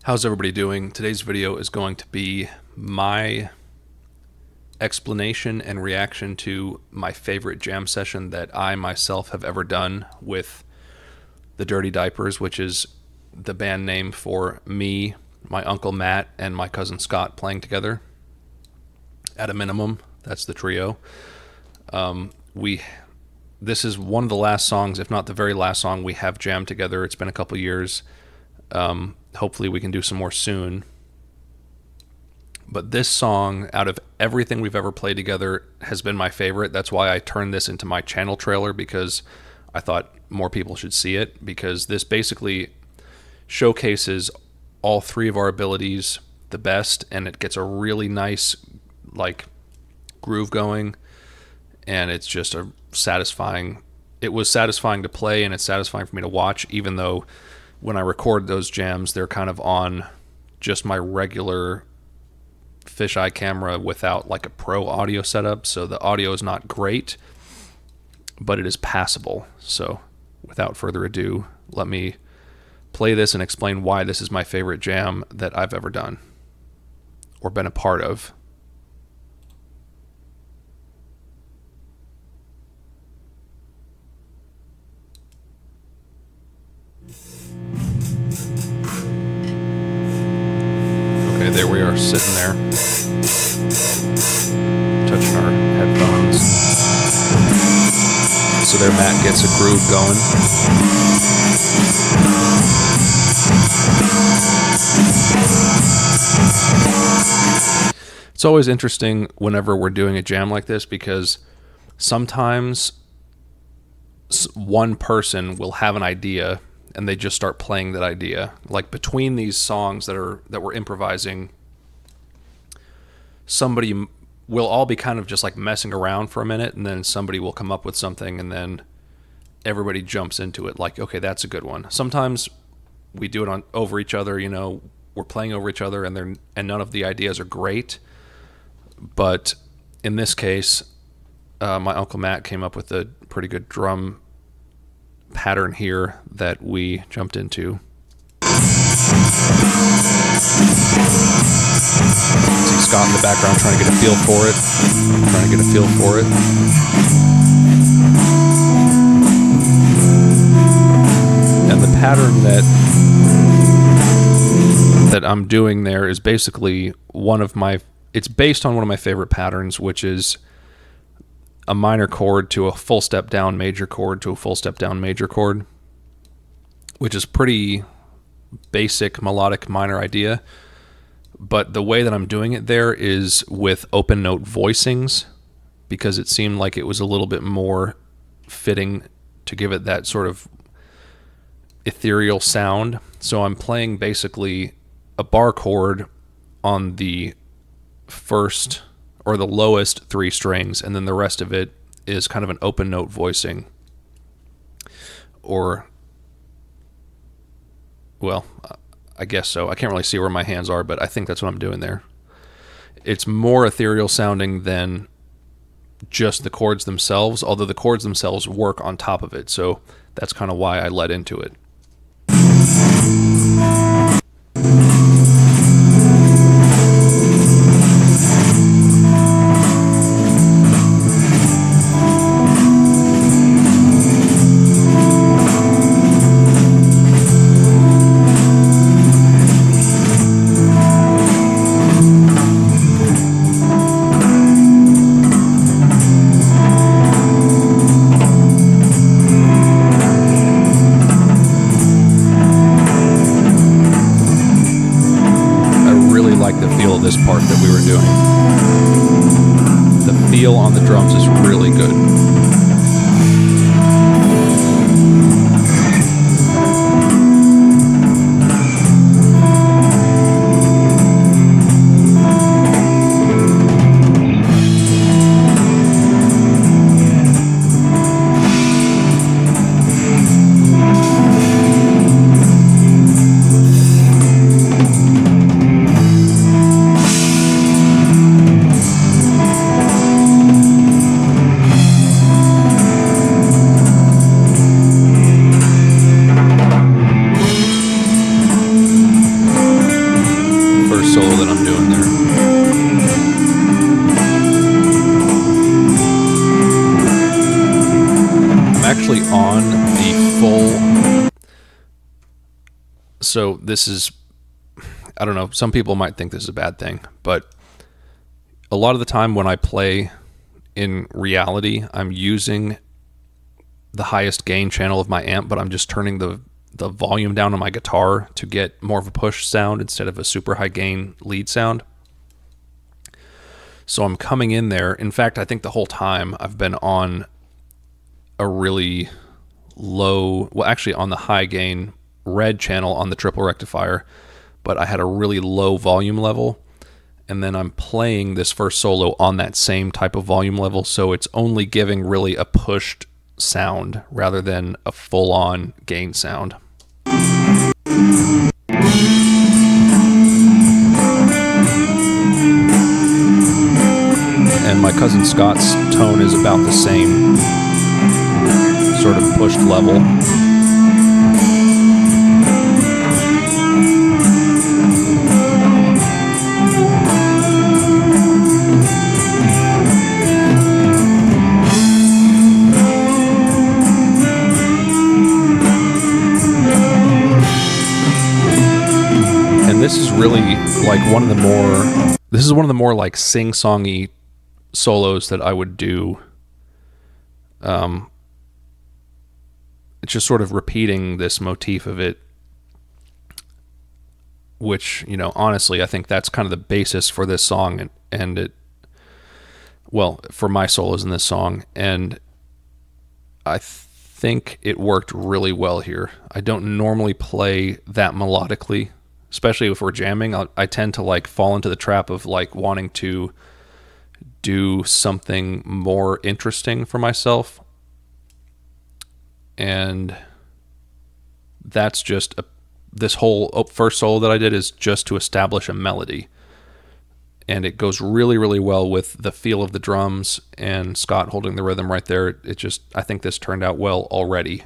How's everybody doing? Today's video is going to be my explanation and reaction to my favorite jam session that I myself have ever done with the Dirty Diapers, which is the band name for me, my uncle Matt, and my cousin Scott playing together. At a minimum, that's the trio. This is one of the last songs, if not the very last song we have jammed together. It's been a couple years. Hopefully we can do some more soon. But this song, out of everything we've ever played together, has been my favorite. That's why I turned this into my channel trailer, because I thought more people should see it, because this basically showcases all three of our abilities the best, and it gets a really nice groove going, and it's just a satisfying. It was satisfying to play, and it's satisfying for me to watch, even though when I record those jams, they're kind of on just my regular fisheye camera without a pro audio setup. So the audio is not great, but it is passable. So without further ado, let me play this and explain why this is my favorite jam that I've ever done or been a part of. Okay, there we are, sitting there, touching our headphones. So there Matt gets a groove going. It's always interesting whenever we're doing a jam like this, because sometimes one person will have an idea and they just start playing that idea. Like between these songs that we're improvising, somebody will all be kind of just messing around for a minute, and then somebody will come up with something, and then everybody jumps into it. Okay, that's a good one. Sometimes we do it over each other. We're playing over each other, and none of the ideas are great. But in this case, my Uncle Matt came up with a pretty good drum pattern here that we jumped into. See Scott in the background trying to get a feel for it. And the pattern that I'm doing there is basically it's based on one of my favorite patterns, which is a minor chord to a full step down major chord to a full step down major chord, which is pretty basic melodic minor idea. But the way that I'm doing it there is with open note voicings, because it seemed like it was a little bit more fitting to give it that sort of ethereal sound. So I'm playing basically a bar chord on the first or the lowest three strings, and then the rest of it is kind of an open note voicing. Or, well, I guess so. I can't really see where my hands are, but I think that's what I'm doing there. It's more ethereal sounding than just the chords themselves, although the chords themselves work on top of it, so that's kind of why I led into it. This part that we were doing. The feel on the drums is really good. actually on the full. So this is, I don't know, some people might think this is a bad thing, but a lot of the time when I play in reality, I'm using the highest gain channel of my amp, but I'm just turning the volume down on my guitar to get more of a push sound instead of a super high gain lead sound. So I'm coming in there. In fact, I think the whole time I've been on a really low, well, actually on the high gain red channel on the triple rectifier, but I had a really low volume level. And then I'm playing this first solo on that same type of volume level, so it's only giving really a pushed sound rather than a full-on gain sound. And my cousin Scott's tone is about the same sort of pushed level. This is really like one of the more like sing-songy solos that I would do. It's just sort of repeating this motif of it, which, you know, honestly, I think that's kind of the basis for this song and it, well, for my solos in this song. And I think it worked really well here. I don't normally play that melodically, especially if we're jamming. I tend to like fall into the trap of like wanting to do something more interesting for myself. And that's just this whole first solo that I did is just to establish a melody. And it goes really, really well with the feel of the drums and Scott holding the rhythm right there. It just, I think this turned out well already.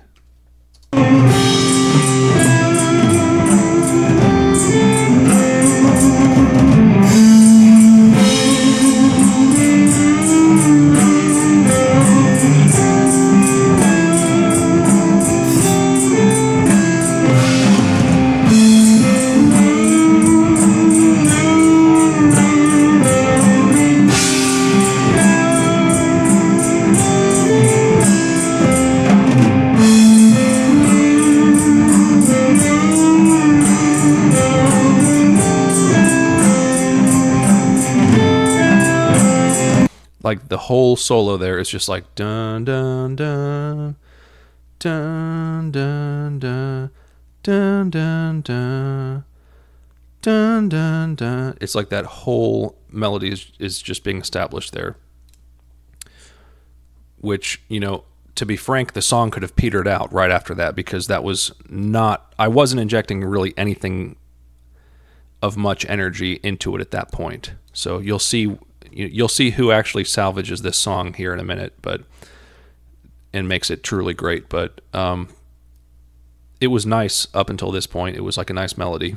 Like the whole solo there is just like dun dun dun dun dun dun dun dun dun dun dun dun. It's like that whole melody is just being established there. Which, you know, to be frank, the song could have petered out right after that, because that was not, I wasn't injecting really anything of much energy into it at that point. So you'll see who actually salvages this song here in a minute, and makes it truly great. But it was nice up until this point. It was like a nice melody.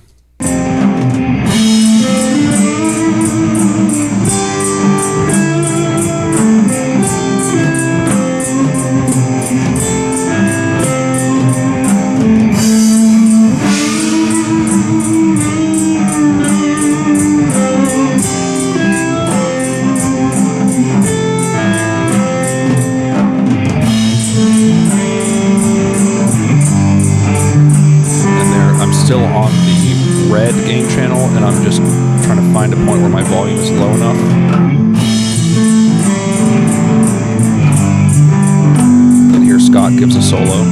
Still on the red gain channel, and I'm just trying to find a point where my volume is low enough. And here Scott gives a solo.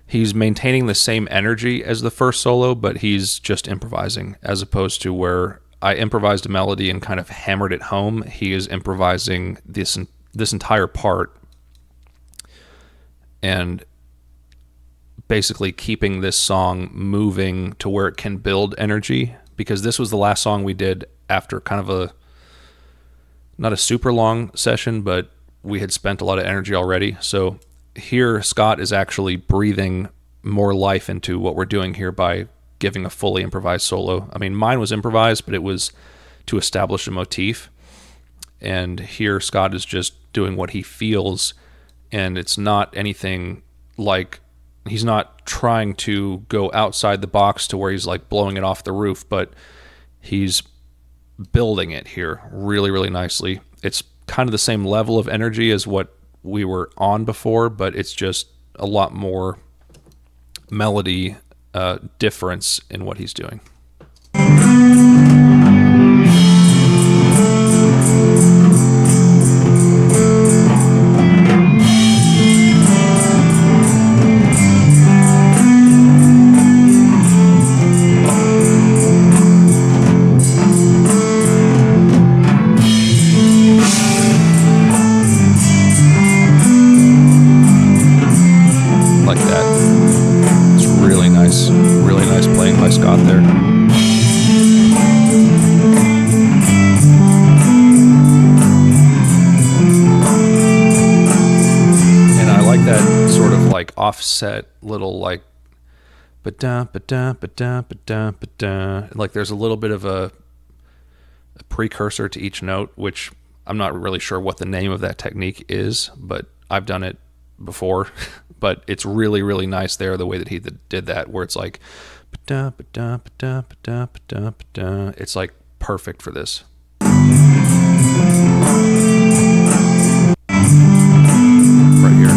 He's maintaining the same energy as the first solo, but he's just improvising, as opposed to where I improvised a melody and kind of hammered it home. He is improvising this entire part and basically keeping this song moving to where it can build energy, because this was the last song we did after kind of not a super long session, but we had spent a lot of energy already. So here Scott is actually breathing more life into what we're doing here by giving a fully improvised solo. I mean, mine was improvised, but it was to establish a motif. And here Scott is just doing what he feels, and it's not anything like, he's not trying to go outside the box to where he's like blowing it off the roof, but he's building it here really, really nicely. It's kind of the same level of energy as what we were on before, but it's just a lot more melody difference in what he's doing. Like that. It's really nice playing by Scott there. And I like that sort of like offset little like ba-da, ba-da, ba-da, ba-da, ba-da. Like there's a little bit of a precursor to each note, which I'm not really sure what the name of that technique is, but I've done it before. But it's really, really nice there, the way that he did that, where it's like, ba-da, ba-da, ba-da, ba-da, ba-da, ba-da. It's like perfect for this. Right here.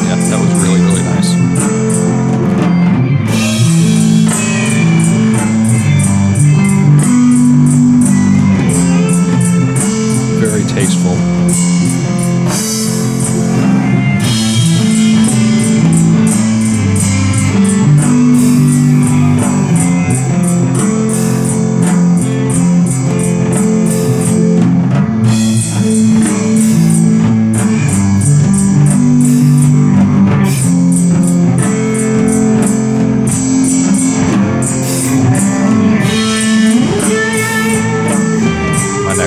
Yeah, that was really, really nice. Very tasteful.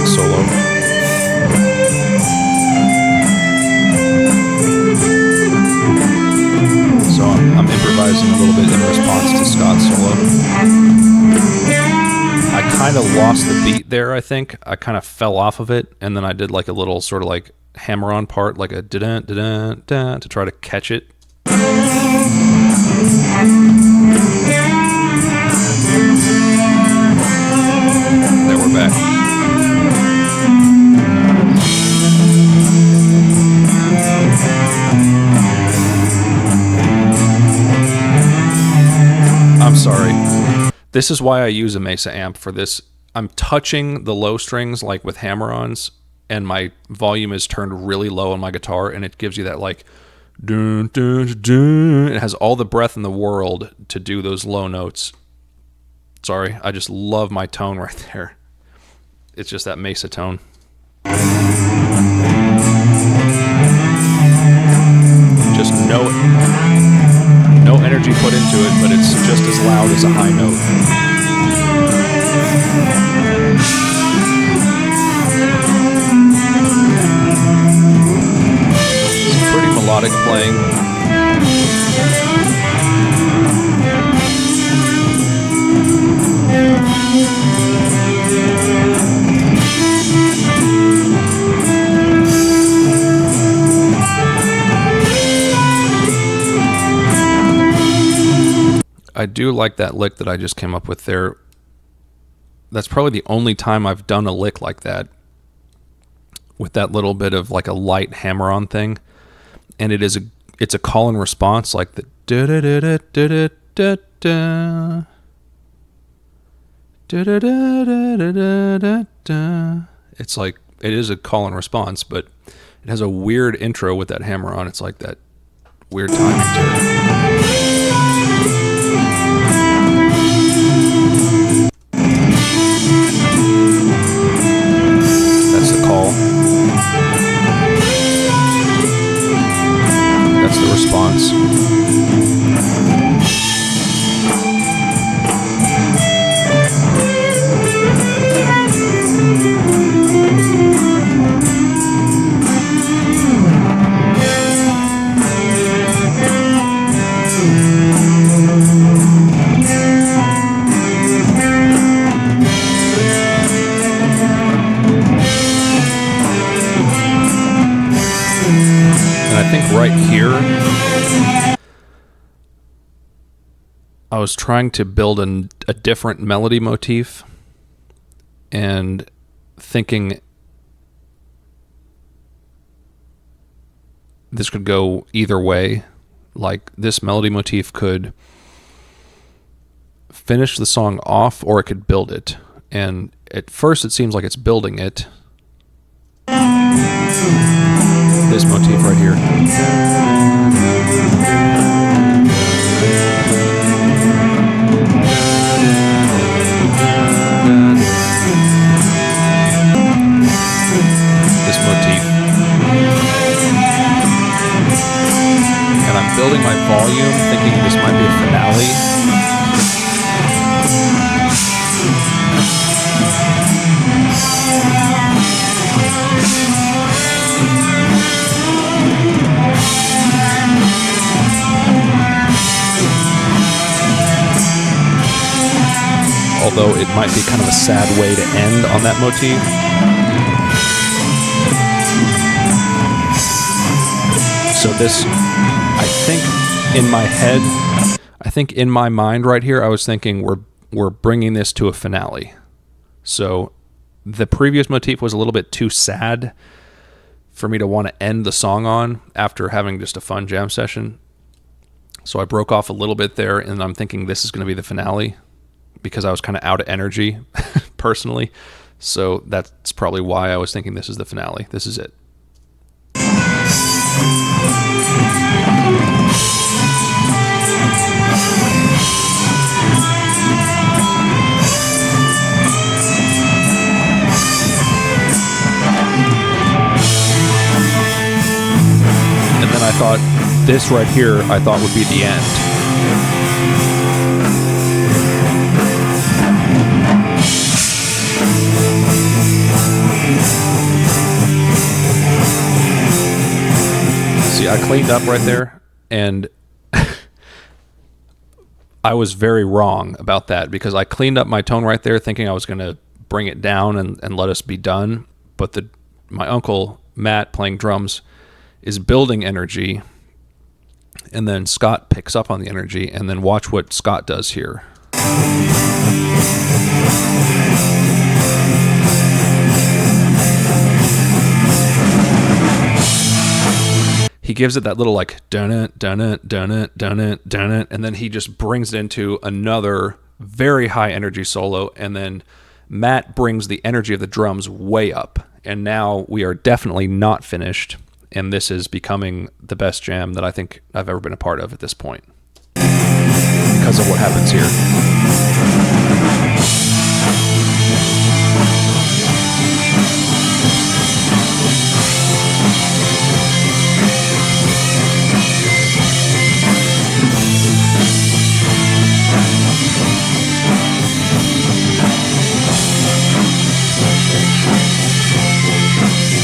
Solo. So I'm improvising a little bit in response to Scott's solo. I kind of lost the beat there, I think. I kind of fell off of it, and then I did like a little sort of like hammer-on part, like a da-dun, da-dun, da, to try to catch it. There, we're back. I'm sorry. This is why I use a Mesa amp for this. I'm touching the low strings like with hammer-ons, and my volume is turned really low on my guitar, and it gives you that like dun, dun, dun. It has all the breath in the world to do those low notes. Sorry, I just love my tone right there. It's just that Mesa tone. Just no energy put into it, but it's just as loud as a high note. It's pretty melodic playing. I do like that lick that I just came up with there. That's probably the only time I've done a lick like that, with that little bit of like a light hammer-on thing, and it's a call and response, like the da da da da da da da da da da da da da. It's like, it is a call and response, but it has a weird intro with that hammer-on. It's like that weird timing to it. That's the call. That's the response. I think right here, I was trying to build a different melody motif and thinking this could go either way. Like, this melody motif could finish the song off or it could build it. And at first it seems like it's building it. This motif right here. This motif. And I'm building my volume, thinking this might be a finale. Although it might be kind of a sad way to end on that motif. So this, I think in my head, I think in my mind right here, I was thinking we're bringing this to a finale. So the previous motif was a little bit too sad for me to want to end the song on after having just a fun jam session. So I broke off a little bit there, and I'm thinking this is going to be the finale because I was kind of out of energy personally. So that's probably why I was thinking this is the finale. This is it. And then I thought this right here, I thought would be the end. See, I cleaned up right there, and I was very wrong about that because I cleaned up my tone right there thinking I was going to bring it down and let us be done. But my uncle, Matt, playing drums, is building energy, and then Scott picks up on the energy, and then watch what Scott does here. He gives it that little like dun it, dun it, dun it, dun it, dun it, and then he just brings it into another very high energy solo, and then Matt brings the energy of the drums way up, and now we are definitely not finished, and this is becoming the best jam that I think I've ever been a part of at this point because of what happens here.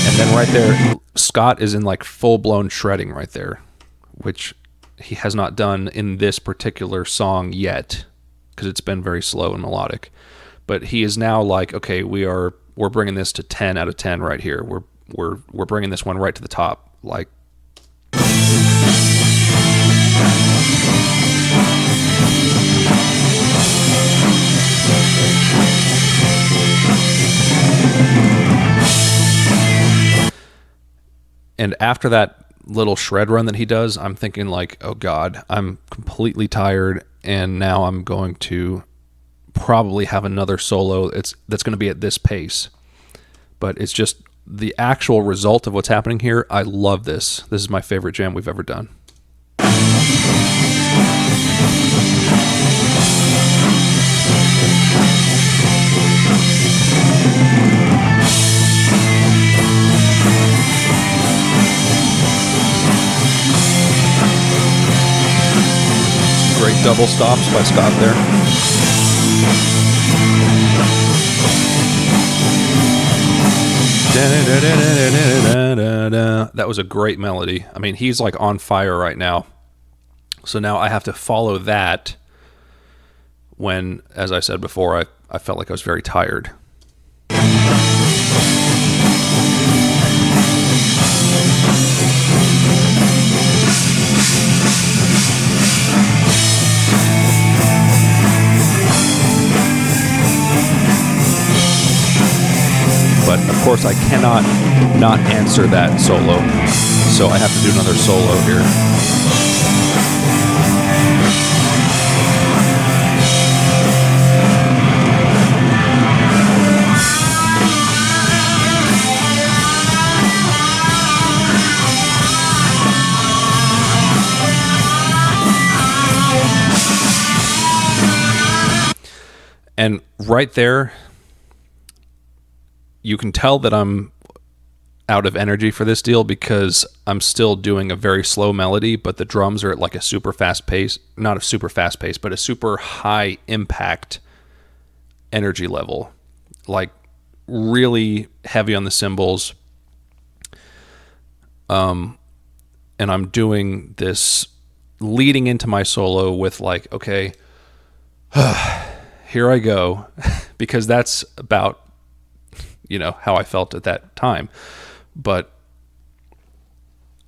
And then right there, Scott is in like full-blown shredding right there, which he has not done in this particular song yet because it's been very slow and melodic. But he is now like, okay, we're bringing this to 10 out of 10 right here. We're bringing this one right to the top. Like, and after that little shred run that he does, I'm thinking like, oh God, I'm completely tired, and now I'm going to probably have another solo that's going to be at this pace. But it's just the actual result of what's happening here. I love this. This is my favorite jam we've ever done. Great double stops by Scott there. That was a great melody. I mean, he's like on fire right now. So now I have to follow that when, as I said before, I felt like I was very tired. course, I cannot not answer that solo, so I have to do another solo here. And right there, you can tell that I'm out of energy for this deal because I'm still doing a very slow melody, but the drums are at like a super fast pace, not a super fast pace, but a super high impact energy level, like really heavy on the cymbals. And I'm doing this leading into my solo with like, okay, here I go, because that's about, how I felt at that time. But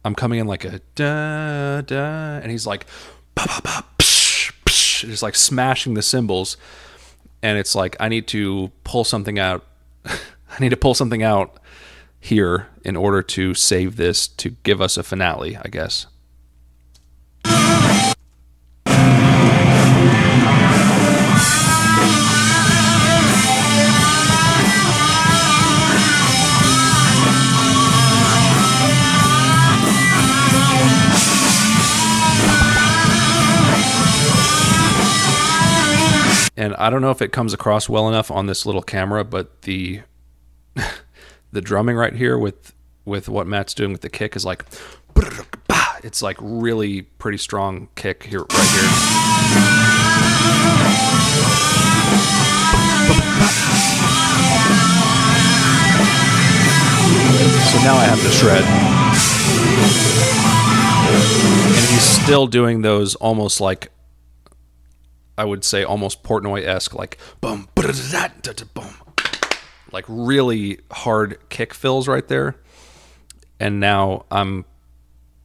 I'm coming in like a da da, and he's like, ba, ba, ba, psh, psh, just like smashing the cymbals, and it's like I need to pull something out. I need to pull something out here in order to save this, to give us a finale, I guess. And I don't know if it comes across well enough on this little camera, but the the drumming right here with what Matt's doing with the kick is like, it's like really pretty strong kick here, right here. So now I have the shred. And he's still doing those almost like, I would say almost Portnoy-esque, like boom, boom, like really hard kick fills right there. And now I'm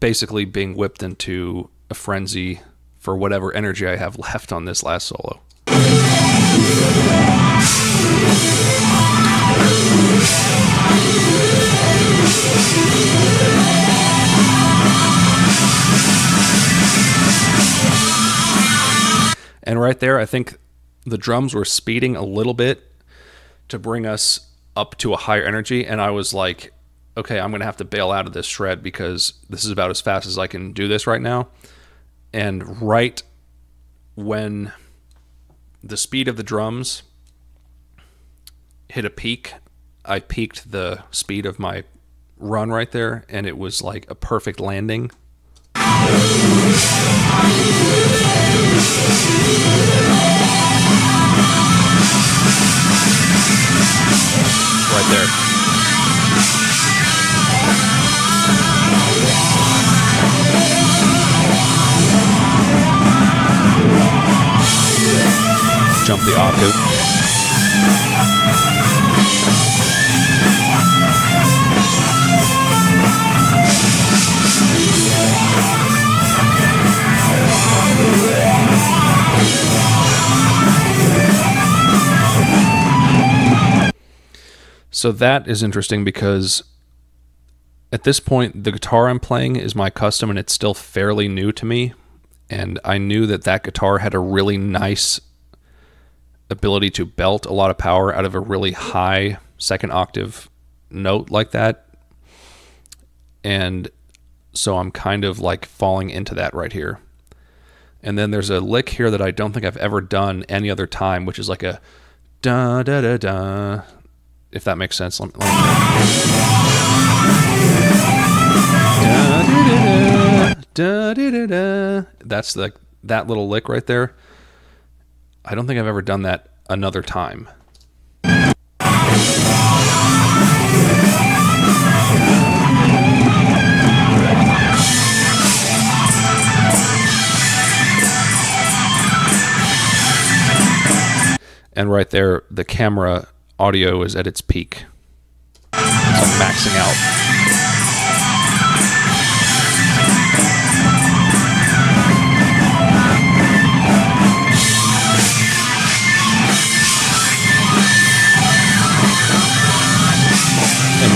basically being whipped into a frenzy for whatever energy I have left on this last solo. And right there, I think the drums were speeding a little bit to bring us up to a higher energy. And I was like, okay, I'm going to have to bail out of this shred because this is about as fast as I can do this right now. And right when the speed of the drums hit a peak, I peaked the speed of my run right there. And it was like a perfect landing. Right there. Jump the octave. So that is interesting because at this point, the guitar I'm playing is my custom and it's still fairly new to me. And I knew that guitar had a really nice ability to belt a lot of power out of a really high second octave note like that. And so I'm kind of like falling into that right here. And then there's a lick here that I don't think I've ever done any other time, which is like a da da da da. If that makes sense. Let me That's that little lick right there. I don't think I've ever done that another time. And right there, the camera audio is at its peak. It's like maxing out.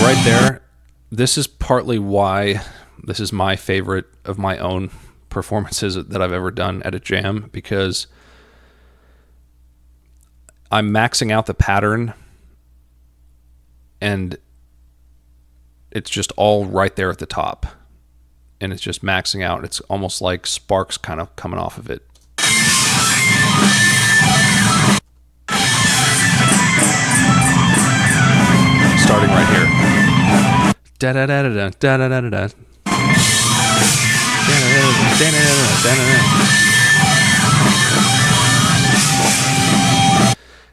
right there, this is partly why this is my favorite of my own performances that I've ever done at a jam, because I'm maxing out the pattern and it's just all right there at the top. And it's just maxing out. It's almost like sparks kind of coming off of it. Starting right here. Da da da da da da da da da.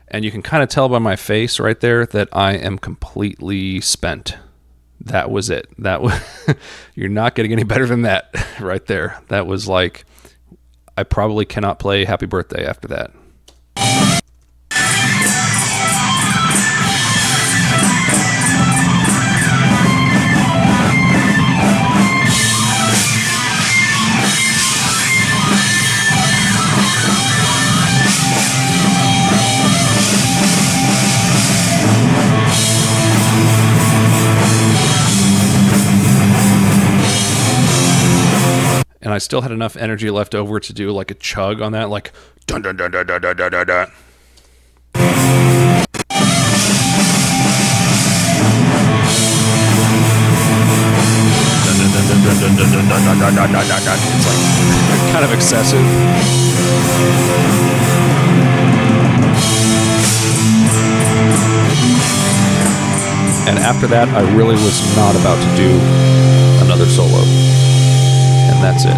And you can kind of tell by my face right there that I am completely spent. That was it. That was you're not getting any better than that right there. That was like, I probably cannot play Happy Birthday after that. And I still had enough energy left over to do like a chug on that, like dun dun dun dun dun dun dun dun dun. It's like kind of excessive. And after that, I really was not about to do another solo. And that's it.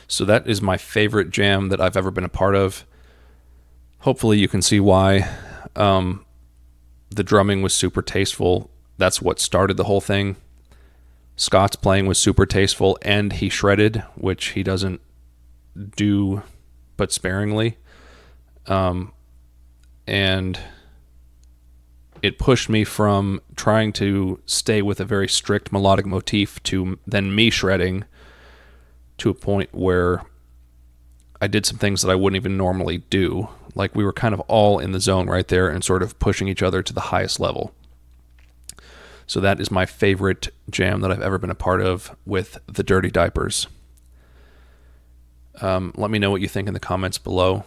So that is my favorite jam that I've ever been a part of. Hopefully you can see why. The drumming was super tasteful. That's what started the whole thing. Scott's playing was super tasteful, and he shredded, which he doesn't do but sparingly. And it pushed me from trying to stay with a very strict melodic motif to then me shredding to a point where I did some things that I wouldn't even normally do. Like, we were kind of all in the zone right there and sort of pushing each other to the highest level. So that is my favorite jam that I've ever been a part of with the Dirty Diapers. Let me know what you think in the comments below.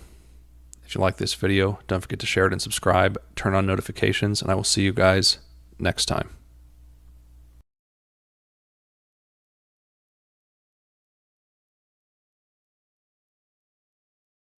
If you like this video, don't forget to share it and subscribe, turn on notifications, and I will see you guys next time.